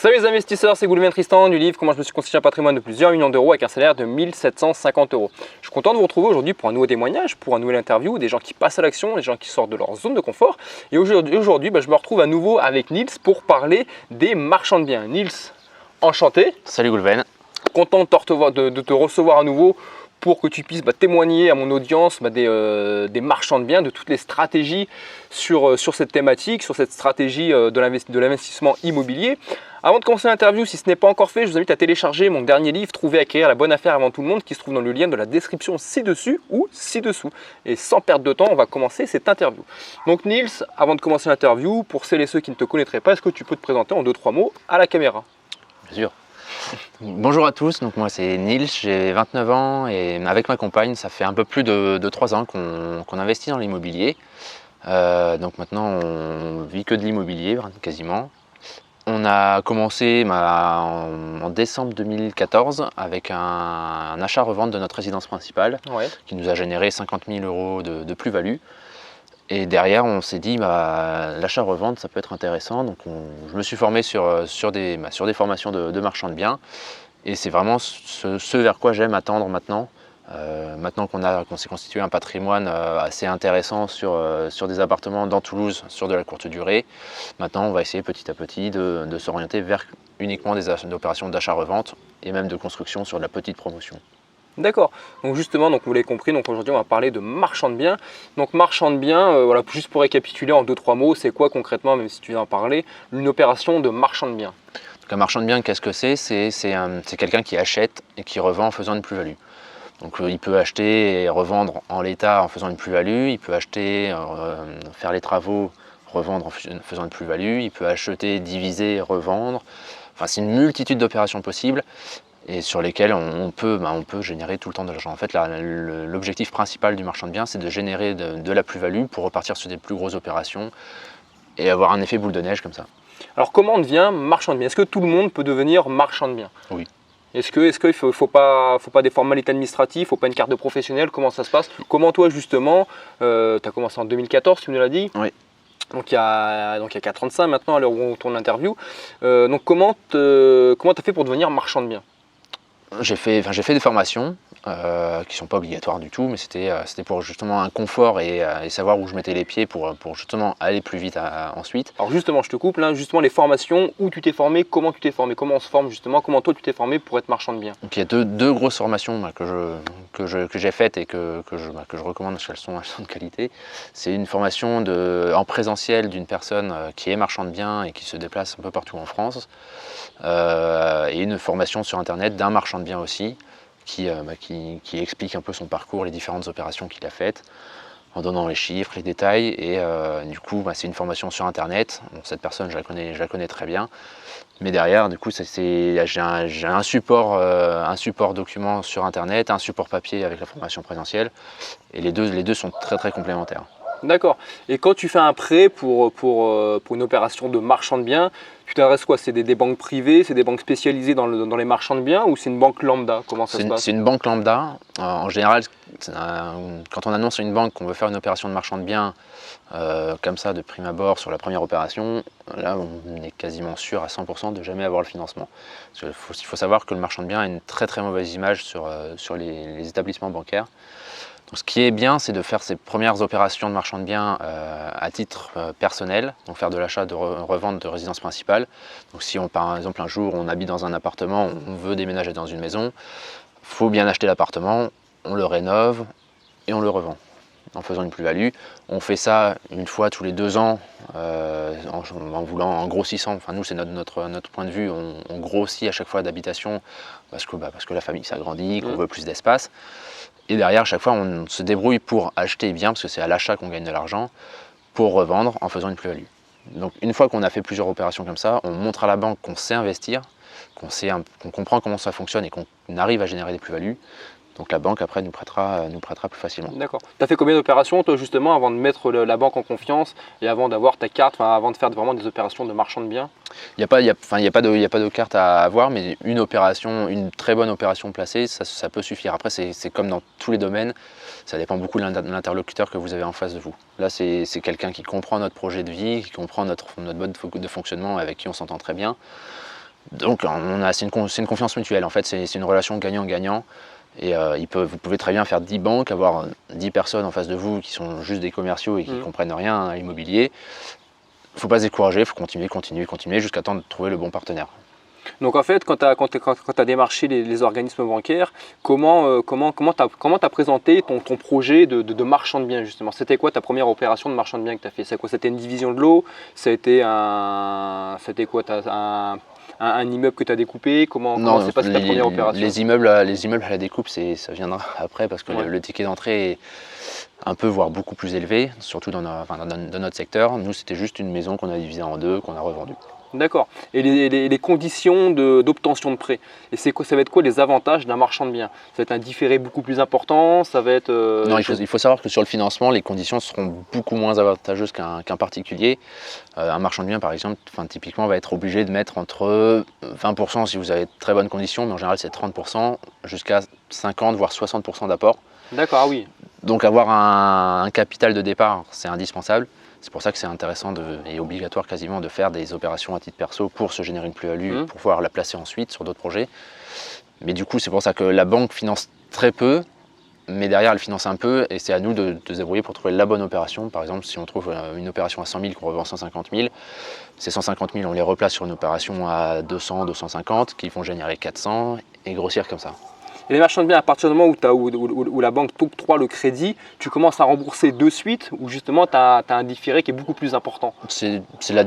Salut les investisseurs, c'est Goulven Tristan du livre Comment je me suis constitué un patrimoine de plusieurs millions d'euros avec un salaire de 1750 euros. Je suis content de vous retrouver aujourd'hui pour un nouveau témoignage, pour un nouvel interview, des gens qui passent à l'action, des gens qui sortent de leur zone de confort. Et aujourd'hui, je me retrouve à nouveau avec Nils pour parler des marchands de biens. Nils, enchanté. Salut Goulven. Content de te recevoir à nouveau pour que tu puisses témoigner à mon audience des marchands de biens, de toutes les stratégies sur cette thématique, sur cette stratégie de l'investissement immobilier. Avant de commencer l'interview, si ce n'est pas encore fait, je vous invite à télécharger mon dernier livre, Trouver à acquérir la bonne affaire avant tout le monde, qui se trouve dans le lien de la description ci-dessus ou ci-dessous. Et sans perdre de temps, on va commencer cette interview. Donc Nils, avant de commencer l'interview, pour celles et ceux qui ne te connaîtraient pas, est-ce que tu peux te présenter en 2-3 mots à la caméra? Bien sûr. Bonjour à tous, donc moi c'est Nils, j'ai 29 ans et avec ma compagne, ça fait un peu plus de 3 ans qu'on investit dans l'immobilier. Donc maintenant on vit que de l'immobilier quasiment. On a commencé en décembre 2014 avec un achat-revente de notre résidence principale qui nous a généré 50 000 euros de plus-value. Et derrière, on s'est dit, l'achat-revente, ça peut être intéressant. Donc, je me suis formé sur des formations de marchands de biens. Et c'est vraiment ce vers quoi j'aime attendre maintenant. Maintenant qu'on s'est constitué un patrimoine assez intéressant sur des appartements dans Toulouse, sur de la courte durée. Maintenant, on va essayer petit à petit de s'orienter vers uniquement des opérations d'achat-revente et même de construction sur de la petite promotion. D'accord, donc justement, vous l'avez compris, aujourd'hui on va parler de marchand de biens. Donc marchand de biens, juste pour récapituler en 2-3 mots, c'est quoi concrètement, même si tu viens d'en parler, une opération de marchand de biens? Donc un marchand de biens, qu'est-ce que c'est? C'est quelqu'un qui achète et qui revend en faisant une plus-value. Donc il peut acheter et revendre en l'état en faisant une plus-value, il peut acheter, faire les travaux, revendre en faisant une plus-value, il peut acheter, diviser, revendre. Enfin, c'est une multitude d'opérations possibles et sur lesquelles on peut générer tout le temps de l'argent. En fait, l'objectif principal du marchand de biens, c'est de générer de la plus-value pour repartir sur des plus grosses opérations et avoir un effet boule de neige comme ça. Alors comment on devient marchand de biens? Est-ce que tout le monde peut devenir marchand de biens? Oui. Est-ce qu'il ne faut pas des formalités administratives, il ne faut pas une carte de professionnel? Comment ça se passe? Comment toi justement, tu as commencé en 2014, tu me l'as dit? Oui. Donc il y a 4 ans de ça maintenant, à l'heure où on tourne l'interview. Donc comment tu as fait pour devenir marchand de biens? J'ai fait des formations qui ne sont pas obligatoires du tout, mais c'était pour justement un confort et savoir où je mettais les pieds pour justement aller plus vite ensuite. Alors justement, je te coupe là, justement les formations, où tu t'es formé, comment tu t'es formé, comment on se forme justement, comment toi tu t'es formé pour être marchand de biens? Donc il y a deux grosses formations que j'ai faites et que je recommande parce qu'elles sont de qualité. C'est une formation en présentiel d'une personne qui est marchand de biens et qui se déplace un peu partout en France, et une formation sur internet d'un marchand de biens aussi, qui explique un peu son parcours, les différentes opérations qu'il a faites, en donnant les chiffres, les détails. Et du coup, c'est une formation sur internet. Bon, cette personne, je la connais très bien. Mais derrière, du coup, j'ai un support document sur internet, un support papier avec la formation présentielle. Et les deux sont très très complémentaires. D'accord. Et quand tu fais un prêt pour une opération de marchand de biens, tu t'adresses quoi? C'est des banques privées, c'est des banques spécialisées dans les marchands de biens, ou c'est une banque lambda? Comment ça se passe? C'est une banque lambda. En général, quand on annonce à une banque qu'on veut faire une opération de marchand de biens, comme ça de prime abord sur la première opération, là on est quasiment sûr à 100% de jamais avoir le financement. Il faut savoir que le marchand de biens a une très très mauvaise image sur les établissements bancaires. Donc, ce qui est bien, c'est de faire ses premières opérations de marchand de biens à titre personnel, donc faire de l'achat, de revente de résidence principale. Donc si par exemple un jour on habite dans un appartement, on veut déménager dans une maison, il faut bien acheter l'appartement, on le rénove et on le revend en faisant une plus-value. On fait ça une fois tous les 2 ans en grossissant. Enfin nous c'est notre point de vue, on grossit à chaque fois d'habitation parce que la famille s'agrandit, qu'on veut plus d'espace. Et derrière, à chaque fois, on se débrouille pour acheter bien, parce que c'est à l'achat qu'on gagne de l'argent, pour revendre en faisant une plus-value. Donc une fois qu'on a fait plusieurs opérations comme ça, on montre à la banque qu'on sait investir, qu'on comprend comment ça fonctionne et qu'on arrive à générer des plus-values. Donc la banque après nous prêtera plus facilement. D'accord. Tu as fait combien d'opérations toi justement avant de mettre la banque en confiance et avant d'avoir ta carte, avant de faire vraiment des opérations de marchand de biens? Il n'y a pas de carte à avoir, mais une très bonne opération placée, ça peut suffire. Après c'est comme dans tous les domaines, ça dépend beaucoup de l'interlocuteur que vous avez en face de vous. Là c'est quelqu'un qui comprend notre projet de vie, qui comprend notre mode de fonctionnement, avec qui on s'entend très bien. Donc c'est une confiance mutuelle, en fait, c'est une relation gagnant-gagnant. Et vous pouvez très bien faire 10 banques, avoir 10 personnes en face de vous qui sont juste des commerciaux et qui ne comprennent rien à l'immobilier. Il ne faut pas se décourager, il faut continuer jusqu'à temps de trouver le bon partenaire. Donc en fait, quand tu as démarché les organismes bancaires, comment tu as présenté ton projet de marchand de biens justement? C'était quoi ta première opération de marchand de biens que tu as fait? C'est quoi? C'était une division de l'eau? C'était quoi? Un immeuble que tu as découpé? Comment s'est passée ta première opération? Les immeubles à la découpe, ça viendra après parce que le ticket d'entrée est un peu, voire beaucoup plus élevé, surtout dans notre secteur. Nous, c'était juste une maison qu'on a divisée en deux, qu'on a revendue. D'accord. Et les conditions d'obtention de prêt. Et ça va être quoi les avantages d'un marchand de biens? Ça va être un différé beaucoup plus important? Ça va être Non, il faut savoir que sur le financement, les conditions seront beaucoup moins avantageuses qu'un particulier. Un marchand de biens, par exemple, typiquement, va être obligé de mettre entre 20% si vous avez de très bonnes conditions, mais en général c'est 30%, jusqu'à 50 voire 60% d'apport. D'accord, ah oui. Donc avoir un capital de départ, c'est indispensable. C'est pour ça que c'est intéressant et obligatoire quasiment de faire des opérations à titre perso pour se générer une plus-value, pour pouvoir la placer ensuite sur d'autres projets. Mais du coup, c'est pour ça que la banque finance très peu, mais derrière elle finance un peu et c'est à nous de se débrouiller pour trouver la bonne opération. Par exemple, si on trouve une opération à 100 000 qu'on revend 150 000, ces 150 000 on les replace sur une opération à 200, 250 qui vont générer 400 et grossir comme ça. Et les marchands de biens, à partir du moment où la banque t'octroie le crédit, tu commences à rembourser de suite ou justement tu as un différé qui est beaucoup plus important? C'est de la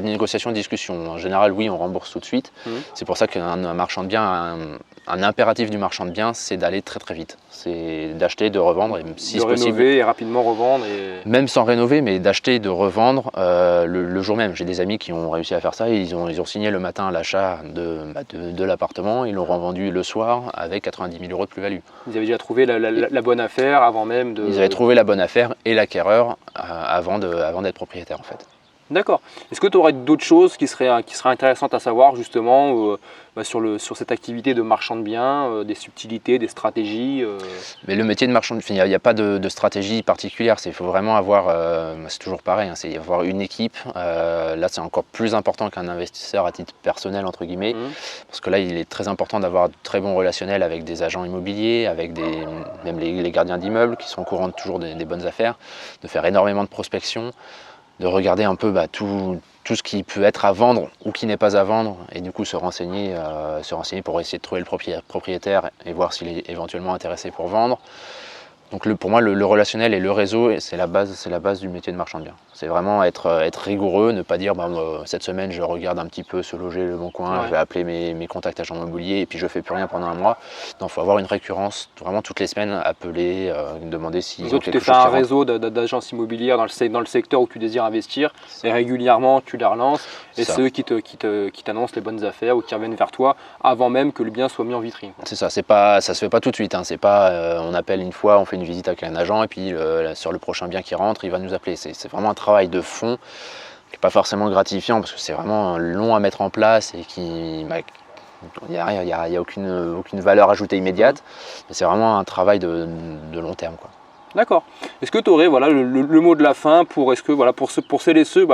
négociation de discussion. En général, oui, on rembourse tout de suite. C'est pour ça qu'un marchand de biens, un impératif du marchand de biens, c'est d'aller très très vite. C'est d'acheter, de revendre et si de possible, rénover et rapidement revendre. Même sans rénover, mais d'acheter, de revendre le jour même. J'ai des amis qui ont réussi à faire ça. Ils ont signé le matin l'achat de l'appartement, ils l'ont revendu le soir avec 90 000 € de plus-value. Ils avaient déjà trouvé la bonne affaire avant même de... Ils avaient trouvé la bonne affaire et l'acquéreur avant d'être propriétaire en fait. D'accord. Est-ce que tu aurais d'autres choses qui seraient intéressantes à savoir justement sur cette activité de marchand de biens, des subtilités, des stratégies Mais le métier de marchand de biens, il n'y a pas de stratégie particulière. Il faut vraiment avoir, c'est toujours pareil, c'est avoir une équipe. Là, c'est encore plus important qu'un investisseur à titre personnel, entre guillemets. Parce que là, il est très important d'avoir de très bons relationnels avec des agents immobiliers, avec même les gardiens d'immeubles qui sont au courant de toujours des bonnes affaires, de faire énormément de prospection, de regarder un peu tout ce qui peut être à vendre ou qui n'est pas à vendre et du coup se renseigner pour essayer de trouver le propriétaire et voir s'il est éventuellement intéressé pour vendre. Donc pour moi le relationnel et le réseau c'est la base du métier de marchand de biens. C'est vraiment être rigoureux, ne pas dire cette semaine je regarde un petit peu se loger le bon coin, je vais appeler mes contacts agents immobiliers et puis je fais plus rien pendant un mois. Non, il faut avoir une récurrence, vraiment toutes les semaines appeler, demander s'ils ont quelque chose. Tu t'es fait un réseau d'agences immobilières dans le secteur où tu désires investir et régulièrement tu les relances et c'est eux qui t'annoncent les bonnes affaires ou qui reviennent vers toi avant même que le bien soit mis en vitrine. C'est ça, ça se fait pas tout de suite, c'est pas on appelle une fois, on fait une visite avec un agent et puis sur le prochain bien qui rentre, il va nous appeler. C'est vraiment un travail de fond qui n'est pas forcément gratifiant parce que c'est vraiment long à mettre en place et il n'y a aucune valeur ajoutée immédiate, mais c'est vraiment un travail de long terme, quoi. D'accord. Est-ce que tu aurais le mot de la fin pour celles et ceux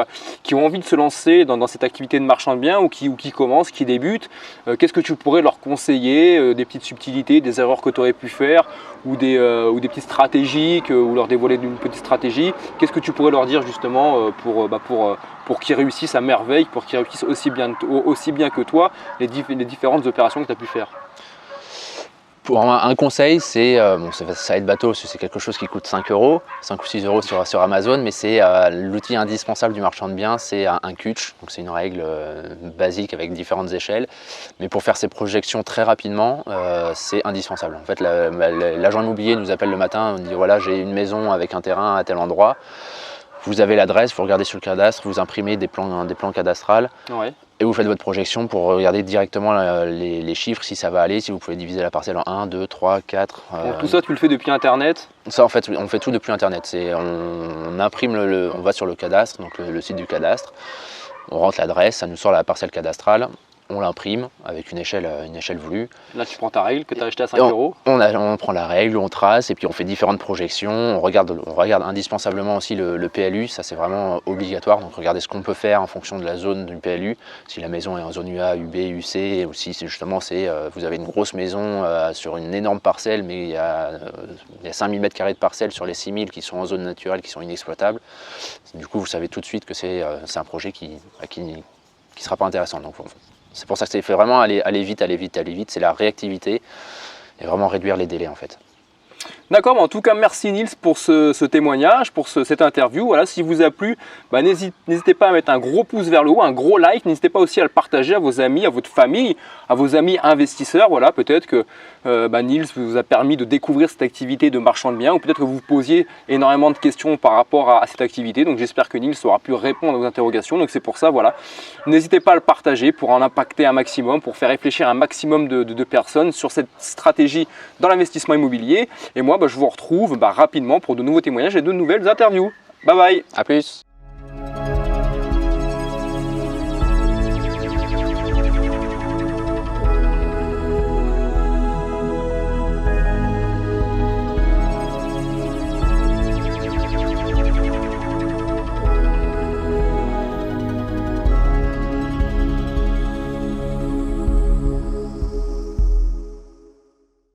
qui ont envie de se lancer dans cette activité de marchand de biens ou qui commencent, qui débutent, qu'est-ce que tu pourrais leur conseiller, des petites subtilités, des erreurs que tu aurais pu faire ou des petites stratégies ou leur dévoiler une petite stratégie? Qu'est-ce que tu pourrais leur dire justement pour qu'ils réussissent à merveille, pour qu'ils réussissent aussi bien que toi les différentes opérations que tu as pu faire? Pour un conseil, ça va être bateau, c'est quelque chose qui coûte 5 ou 6 € sur Amazon, mais c'est l'outil indispensable du marchand de biens, c'est un CUTCH, donc c'est une règle basique avec différentes échelles, mais pour faire ces projections très rapidement, c'est indispensable. En fait, l'agent immobilier nous appelle le matin, on dit voilà, j'ai une maison avec un terrain à tel endroit, vous avez l'adresse, vous regardez sur le cadastre, vous imprimez des plans cadastrales. Ouais. Et vous faites votre projection pour regarder directement les chiffres, si ça va aller, si vous pouvez diviser la parcelle en 1, 2, 3, 4. Tout ça, tu le fais depuis Internet? Ça, en fait, on fait tout depuis Internet. On imprime, on va sur le cadastre, donc le site du cadastre, on rentre l'adresse, ça nous sort la parcelle cadastrale, on l'imprime avec une échelle voulue. Là, tu prends ta règle que tu as achetée à 5 euros. On prend la règle, on trace et puis on fait différentes projections. On regarde indispensablement aussi le PLU, ça c'est vraiment obligatoire. Donc regardez ce qu'on peut faire en fonction de la zone du PLU. Si la maison est en zone UA, UB, UC, ou si justement vous avez une grosse maison sur une énorme parcelle, mais il y a 5000 m² de parcelle sur les 6000 qui sont en zone naturelle, qui sont inexploitables. Du coup, vous savez tout de suite que c'est un projet qui sera pas intéressant. Donc c'est pour ça que il faut vraiment aller vite, c'est la réactivité et vraiment réduire les délais en fait. D'accord, en tout cas merci Nils pour ce témoignage, pour cette interview. Voilà, si vous a plu, n'hésitez pas à mettre un gros pouce vers le haut, un gros like. N'hésitez pas aussi à le partager à vos amis, à votre famille, à vos amis investisseurs. Voilà, peut-être que Nils vous a permis de découvrir cette activité de marchand de biens, ou peut-être que vous vous posiez énormément de questions par rapport à cette activité. Donc j'espère que Nils aura pu répondre à vos interrogations. Donc c'est pour ça, voilà, n'hésitez pas à le partager pour en impacter un maximum, pour faire réfléchir un maximum de personnes sur cette stratégie dans l'investissement immobilier. Et moi, je vous retrouve rapidement pour de nouveaux témoignages et de nouvelles interviews. Bye bye. À plus.